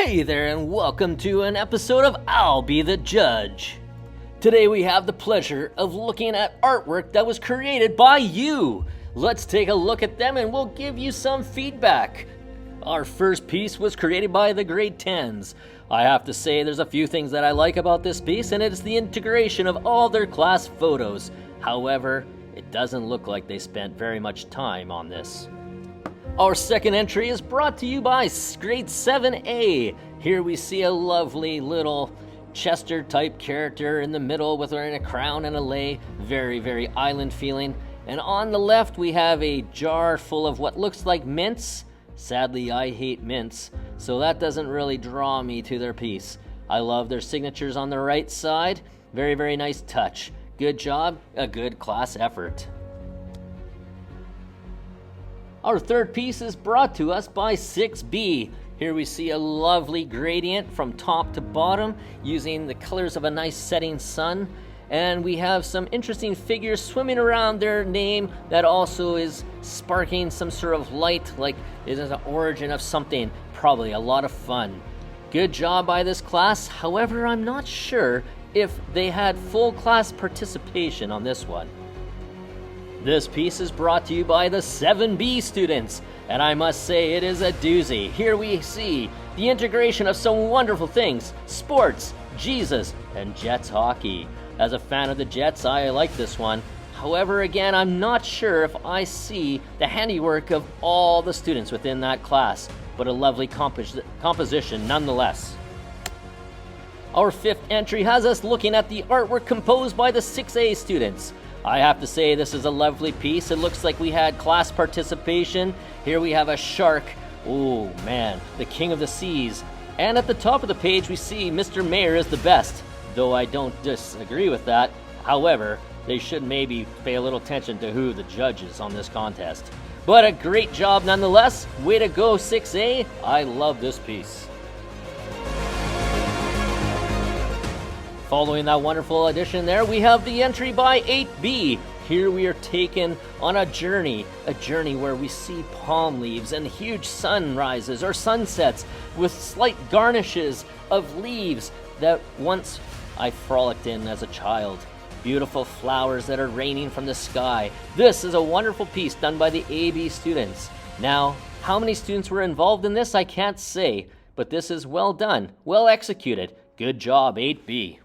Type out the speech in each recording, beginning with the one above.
Hey there, and welcome to an episode of I'll Be the Judge. Today we have the pleasure of looking at artwork that was created by you. Let's take a look at them and we'll give you some feedback. Our first piece was created by the grade 10s. I have to say there's a few things that I like about this piece, and it's the integration of all their class photos. However, it doesn't look like they spent very much time on this. Our second entry is brought to you by grade 7A. Here we see a lovely little Chester type character in the middle with wearing a crown and a lei. Very, very island feeling. And on the left we have a jar full of what looks like mints. Sadly, I hate mints, so that doesn't really draw me to their piece. I love their signatures on the right side. Very, very nice touch. Good job, a good class effort. Our third piece is brought to us by 6B. Here we see a lovely gradient from top to bottom using the colors of a nice setting sun. And we have some interesting figures swimming around their name that also is sparking some sort of light, like it is an origin of something. Probably a lot of fun. Good job by this class. However, I'm not sure if they had full class participation on this one. This piece is brought to you by the 7B students, and I must say it is a doozy. Here we see the integration of some wonderful things: sports, Jesus, and Jets hockey. As a fan of the Jets, I like this one. However, again, I'm not sure if I see the handiwork of all the students within that class, but a lovely composition nonetheless. Our fifth entry has us looking at the artwork composed by the 6A students. I have to say this is a lovely piece. It looks like we had class participation. Here we have a shark. Oh man, the king of the seas. And at the top of the page we see Mr. Mayor is the best, though I don't disagree with that. However, they should maybe pay a little attention to who the judge is on this contest. But a great job nonetheless. Way to go, 6A. I love this piece. Following that wonderful addition there, we have the entry by 8B. Here we are taken on a journey where we see palm leaves and huge sunrises or sunsets with slight garnishes of leaves that once I frolicked in as a child. Beautiful flowers that are raining from the sky. This is a wonderful piece done by the AB students. Now, how many students were involved in this, I can't say, but this is well done, well executed. Good job, 8B.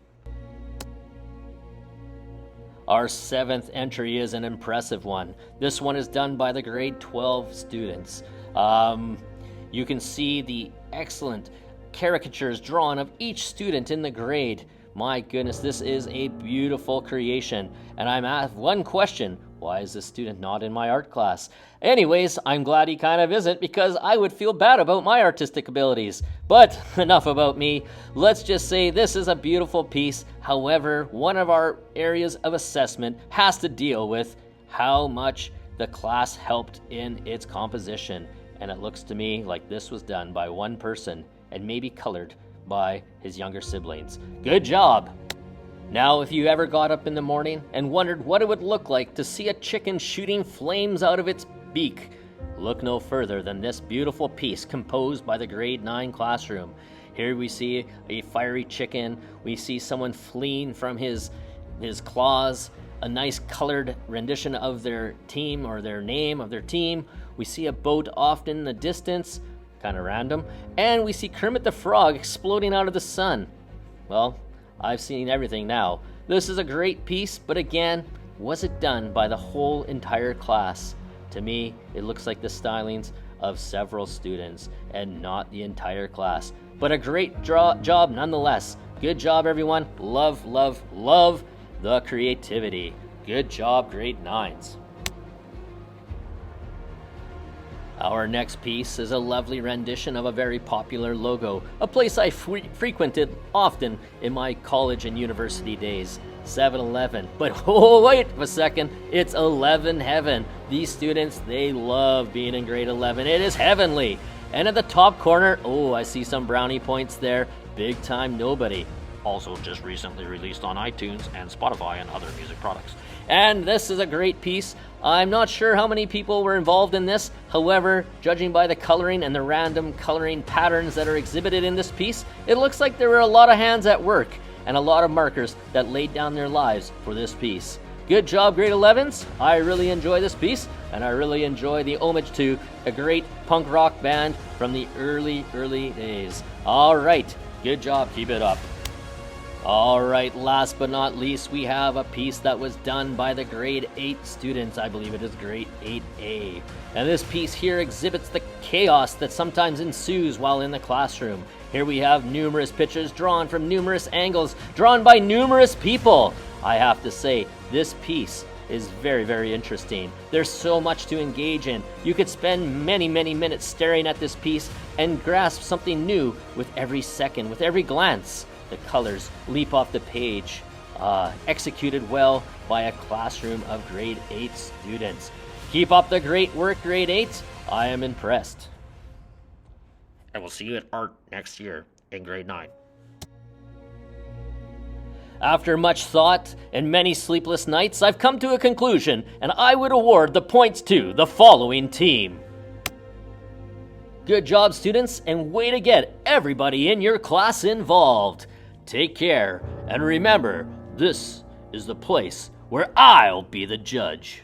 Our seventh entry is an impressive one. This one is done by the grade 12 students. You can see the excellent caricatures drawn of each student in the grade. My goodness, this is a beautiful creation. And I'm asked one question: why is this student not in my art class? Anyways, I'm glad he kind of isn't, because I would feel bad about my artistic abilities. But enough about me. Let's just say this is a beautiful piece. However, one of our areas of assessment has to deal with how much the class helped in its composition. And it looks to me like this was done by one person and maybe colored by his younger siblings. Good job! Now, if you ever got up in the morning and wondered what it would look like to see a chicken shooting flames out of its beak, look no further than this beautiful piece composed by the grade 9 classroom. Here we see a fiery chicken, we see someone fleeing from his claws, a nice colored rendition of their team or their name of their team. We see a boat off in the distance, kind of random, and we see Kermit the Frog exploding out of the sun. Well, I've seen everything now. This is a great piece, but again, was it done by the whole entire class? To me, it looks like the stylings of several students and not the entire class. But a great job nonetheless. Good job, everyone. Love, love, love the creativity. Good job, grade 9s. Our next piece is a lovely rendition of a very popular logo, a place I frequented often in my college and university days, 7-Eleven. But oh, wait a second, it's 11 Heaven. These students, they love being in grade 11. It is heavenly. And at the top corner, oh, I see some brownie points there. Big Time Nobody. Also just recently released on iTunes and Spotify and other music products. And this is a great piece. I'm not sure how many people were involved in this. However, judging by the coloring and the random coloring patterns that are exhibited in this piece, it looks like there were a lot of hands at work and a lot of markers that laid down their lives for this piece. Good job, grade 11s. I really enjoy this piece, and I really enjoy the homage to a great punk rock band from the early days. All right, good job. Keep it up. All right, last but not least, we have a piece that was done by the grade 8 students. I believe it is grade 8A. And this piece here exhibits the chaos that sometimes ensues while in the classroom. Here we have numerous pictures drawn from numerous angles, drawn by numerous people. I have to say, this piece is very interesting. There's so much to engage in. You could spend many minutes staring at this piece and grasp something new with every second, with every glance. The colors leap off the page, executed well by a classroom of grade 8 students. Keep up the great work, grade 8. I am impressed. And we'll see you at art next year in grade 9. After much thought and many sleepless nights, I've come to a conclusion, and I would award the points to the following team. Good job, students, and way to get everybody in your class involved. Take care, and remember, this is the place where I'll be the judge.